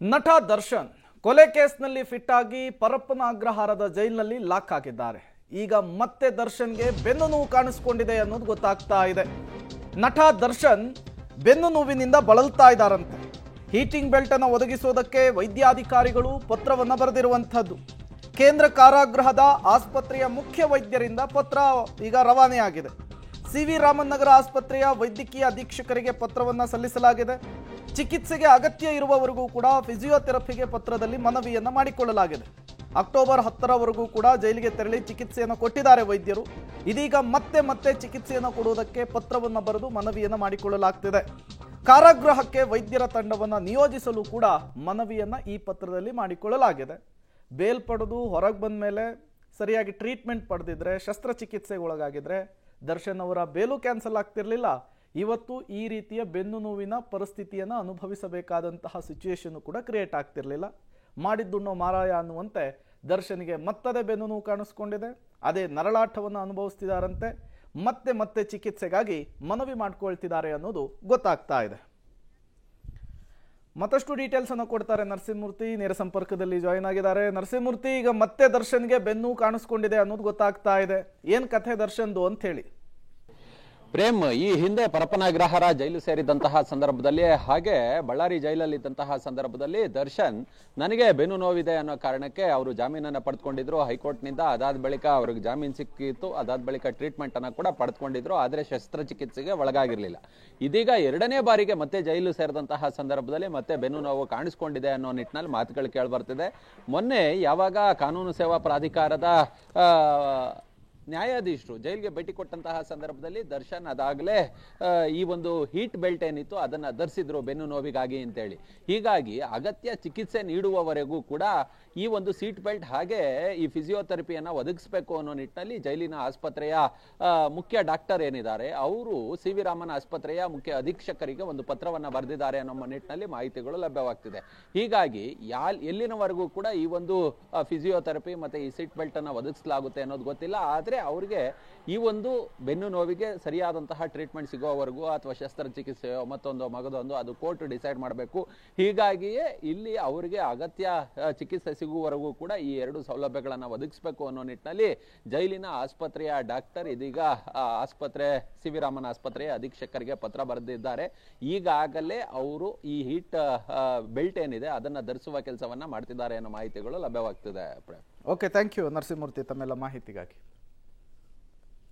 ನಟ ದರ್ಶನ್ ಕೊಲೆ ಕೇಸ್ನಲ್ಲಿ ಫಿಟ್ ಆಗಿ ಪರಪ್ಪನ ಅಗ್ರಹಾರದ ಜೈಲಿನಲ್ಲಿ ಲಾಕ್ ಆಗಿದ್ದಾರೆ. ಈಗ ಮತ್ತೆ ದರ್ಶನ್ಗೆ ಬೆನ್ನು ನೋವು ಕಾಣಿಸಿಕೊಂಡಿದೆ ಅನ್ನೋದು ಗೊತ್ತಾಗ್ತಾ ಇದೆ. ನಟ ದರ್ಶನ್ ಬೆನ್ನು ನೋವಿನಿಂದ ಬಳಲ್ತಾ ಇದ್ದಾರಂತೆ. ಹೀಟಿಂಗ್ ಬೆಲ್ಟ್ ಅನ್ನು ಒದಗಿಸೋದಕ್ಕೆ ವೈದ್ಯಾಧಿಕಾರಿಗಳು ಪತ್ರವನ್ನು ಬರೆದಿರುವಂಥದ್ದು. ಕೇಂದ್ರ ಕಾರಾಗೃಹದ ಆಸ್ಪತ್ರೆಯ ಮುಖ್ಯ ವೈದ್ಯರಿಂದ ಪತ್ರ ಈಗ ರವಾನೆಯಾಗಿದೆ. ಸಿ.ವಿ. ರಾಮನ್ ನಗರ ಆಸ್ಪತ್ರೆಯ ವೈದ್ಯಕೀಯ ಅಧೀಕ್ಷಕರಿಗೆ ಪತ್ರವನ್ನು ಸಲ್ಲಿಸಲಾಗಿದೆ. ಚಿಕಿತ್ಸೆಗೆ ಅಗತ್ಯ ಇರುವವರೆಗೂ ಕೂಡ ಫಿಸಿಯೋಥೆರಪಿಗೆ ಪತ್ರದಲ್ಲಿ ಮನವಿಯನ್ನು ಮಾಡಿಕೊಳ್ಳಲಾಗಿದೆ. ಅಕ್ಟೋಬರ್ 10ರವರೆಗೂ ಕೂಡ ಜೈಲಿಗೆ ತೆರಳಿ ಚಿಕಿತ್ಸೆಯನ್ನು ಕೊಟ್ಟಿದ್ದಾರೆ ವೈದ್ಯರು. ಇದೀಗ ಮತ್ತೆ ಚಿಕಿತ್ಸೆಯನ್ನು ಕೊಡುವುದಕ್ಕೆ ಪತ್ರವನ್ನು ಬರೆದು ಮನವಿಯನ್ನು ಮಾಡಿಕೊಳ್ಳಲಾಗ್ತಿದೆ. ಕಾರಾಗೃಹಕ್ಕೆ ವೈದ್ಯರ ತಂಡವನ್ನು ನಿಯೋಜಿಸಲು ಕೂಡ ಮನವಿಯನ್ನು ಈ ಪತ್ರದಲ್ಲಿ ಮಾಡಿಕೊಳ್ಳಲಾಗಿದೆ. ಬೇಲ್ ಪಡೆದು ಹೊರಗೆ ಬಂದ ಮೇಲೆ ಸರಿಯಾಗಿ ಟ್ರೀಟ್ಮೆಂಟ್ ಪಡೆದಿದ್ರೆ, ಶಸ್ತ್ರಚಿಕಿತ್ಸೆಗೆ ಒಳಗಾಗಿದ್ರೆ ದರ್ಶನ್ ಅವರ ಬೇಲು ಕ್ಯಾನ್ಸಲ್ ಆಗ್ತಿರ್ಲಿಲ್ಲ. ಇವತ್ತು ಈ ರೀತಿಯ ಬೆನ್ನು ನೋವಿನ ಪರಿಸ್ಥಿತಿಯನ್ನು ಅನುಭವಿಸಬೇಕಾದಂತಹ ಸಿಚುಯೇಷನ್ ಕೂಡ ಕ್ರಿಯೇಟ್ ಆಗ್ತಿರ್ಲಿಲ್ಲ. ಮಾಡಿದ್ದುಣ್ಣೋ ಮಾರಾಯ ಅನ್ನುವಂತೆ ದರ್ಶನ್ಗೆ ಮತ್ತದೇ ಬೆನ್ನು ನೋವು ಕಾಣಿಸ್ಕೊಂಡಿದೆ. ಅದೇ ನರಳಾಟವನ್ನು ಅನುಭವಿಸ್ತಿದ್ದಾರಂತೆ. ಮತ್ತೆ ಚಿಕಿತ್ಸೆಗಾಗಿ ಮನವಿ ಮಾಡ್ಕೊಳ್ತಿದ್ದಾರೆ ಅನ್ನೋದು ಗೊತ್ತಾಗ್ತಾ ಇದೆ. ಮತ್ತಷ್ಟು ಡೀಟೇಲ್ಸ್ ಅನ್ನು ಕೊಡ್ತಾರೆ ನರಸಿಂಹಮೂರ್ತಿ, ನೇರ ಸಂಪರ್ಕದಲ್ಲಿ ಜಾಯಿನ್ ಆಗಿದ್ದಾರೆ. ನರಸಿಂಹಮೂರ್ತಿ, ಈಗ ಮತ್ತೆ ದರ್ಶನ್ಗೆ ಬೆನ್ನು ಕಾಣಿಸ್ಕೊಂಡಿದೆ ಅನ್ನೋದು ಗೊತ್ತಾಗ್ತಾ ಇದೆ. ಏನ್ ಕಥೆ ದರ್ಶನ್ದು ಅಂತ ಹೇಳಿ. ಪ್ರೇಮ್, ಈ ಹಿಂದೆ ಪರಪ್ಪನಗ್ರಹಾರ ಜೈಲು ಸೇರಿದಂತಹ ಸಂದರ್ಭದಲ್ಲಿ, ಹಾಗೆ ಬಳ್ಳಾರಿ ಜೈಲಲ್ಲಿದ್ದಂತಹ ಸಂದರ್ಭದಲ್ಲಿ ದರ್ಶನ್ ನನಗೆ ಬೆನ್ನು ನೋವಿದೆ ಅನ್ನೋ ಕಾರಣಕ್ಕೆ ಅವರು ಜಾಮೀನನ್ನು ಪಡೆದುಕೊಂಡಿದ್ರು ಹೈಕೋರ್ಟ್ನಿಂದ. ಅದಾದ ಬಳಿಕ ಅವ್ರಿಗೆ ಜಾಮೀನು ಸಿಕ್ಕಿತ್ತು. ಅದಾದ ಬಳಿಕ ಟ್ರೀಟ್ಮೆಂಟ್ ಅನ್ನು ಕೂಡ ಪಡೆದುಕೊಂಡಿದ್ರು. ಆದರೆ ಶಸ್ತ್ರಚಿಕಿತ್ಸೆಗೆ ಒಳಗಾಗಿರ್ಲಿಲ್ಲ. ಇದೀಗ ಎರಡನೇ ಬಾರಿಗೆ ಮತ್ತೆ ಜೈಲು ಸೇರಿದಂತಹ ಸಂದರ್ಭದಲ್ಲಿ ಮತ್ತೆ ಬೆನ್ನು ನೋವು ಕಾಣಿಸ್ಕೊಂಡಿದೆ ಅನ್ನೋ ನಿಟ್ಟಿನಲ್ಲಿ ಮಾತುಗಳು ಕೇಳಿಬರ್ತಿದೆ. ಮೊನ್ನೆ ಯಾವಾಗ ಕಾನೂನು ಸೇವಾ ಪ್ರಾಧಿಕಾರದ ನ್ಯಾಯಾಧೀಶರು ಜೈಲಿಗೆ ಭೇಟಿ ಕೊಟ್ಟಂತಹ ಸಂದರ್ಭದಲ್ಲಿ ದರ್ಶನ್ ಅದಾಗಲೇ ಈ ಒಂದು ಹೀಟ್ ಬೆಲ್ಟ್ ಏನಿತ್ತು ಅದನ್ನು ಧರಿಸಿದ್ರು ಬೆನ್ನು ನೋವಿಗಾಗಿ ಅಂತೇಳಿ. ಹೀಗಾಗಿ ಅಗತ್ಯ ಚಿಕಿತ್ಸೆ ನೀಡುವವರೆಗೂ ಕೂಡ ಈ ಒಂದು ಸೀಟ್ ಬೆಲ್ಟ್ ಹಾಗೆ ಈ ಫಿಸಿಯೋಥೆರಪಿಯನ್ನು ಒದಗಿಸಬೇಕು ಅನ್ನೋ ನಿಟ್ಟಿನಲ್ಲಿ ಜೈಲಿನ ಆಸ್ಪತ್ರೆಯ ಮುಖ್ಯ ಡಾಕ್ಟರ್ ಏನಿದ್ದಾರೆ ಅವರು ಸಿ.ವಿ. ರಾಮನ್ ಆಸ್ಪತ್ರೆಯ ಮುಖ್ಯ ಅಧೀಕ್ಷಕರಿಗೆ ಒಂದು ಪತ್ರವನ್ನು ಬರೆದಿದ್ದಾರೆ ಅನ್ನೋ ನಿಟ್ಟಿನಲ್ಲಿ ಮಾಹಿತಿಗಳು ಲಭ್ಯವಾಗ್ತಿದೆ. ಹೀಗಾಗಿ ಎಲ್ಲಿನವರೆಗೂ ಕೂಡ ಈ ಒಂದು ಫಿಸಿಯೋಥೆರಪಿ ಮತ್ತೆ ಈ ಸೀಟ್ ಬೆಲ್ಟ್ ಅನ್ನು ಒದಗಿಸಲಾಗುತ್ತೆ ಅನ್ನೋದು ಗೊತ್ತಿಲ್ಲ. ಆದರೆ ಅವರಿಗೆ ಈ ಒಂದು ಬೆನ್ನು ನೋವಿಗೆ ಸರಿಯಾದಂತಹ ಟ್ರೀಟ್ಮೆಂಟ್ ಸಿಗೋವರೆಗೂ ಅಥವಾ ಶಸ್ತ್ರಚಿಕಿತ್ಸೆಯೋ ಮಗದೊಂದು ಅದು ಕೋರ್ಟ್ ಡಿಸೈಡ್ ಮಾಡಬೇಕು. ಹೀಗಾಗಿಯೇ ಇಲ್ಲಿ ಅವರಿಗೆ ಅಗತ್ಯ ಚಿಕಿತ್ಸೆ ಸಿಗುವವರೆಗೂ ಕೂಡ ಈ ಎರಡು ಸೌಲಭ್ಯಗಳನ್ನು ಒದಗಿಸಬೇಕು ಅನ್ನೋ ನಿಟ್ಟಿನಲ್ಲಿ ಜೈಲಿನ ಆಸ್ಪತ್ರೆಯ ಡಾಕ್ಟರ್ ಇದೀಗ ಆಸ್ಪತ್ರೆ ಸಿ.ವಿ. ರಾಮನ್ ಆಸ್ಪತ್ರೆಯ ಅಧೀಕ್ಷಕರಿಗೆ ಪತ್ರ ಬರೆದಿದ್ದಾರೆ. ಈಗಾಗಲೇ ಅವರು ಈ ಹೀಟ್ ಬೆಲ್ಟ್ ಏನಿದೆ ಅದನ್ನ ಧರಿಸುವ ಕೆಲಸವನ್ನ ಮಾಡ್ತಿದ್ದಾರೆ ಅನ್ನೋ ಮಾಹಿತಿಗಳು ಲಭ್ಯವಾಗ್ತಿದೆ. ಓಕೆ, ಥ್ಯಾಂಕ್ ಯು ನರಸಿಂಹಮೂರ್ತಿ ತಮ್ಮೆಲ್ಲ ಮಾಹಿತಿಗಾಗಿ.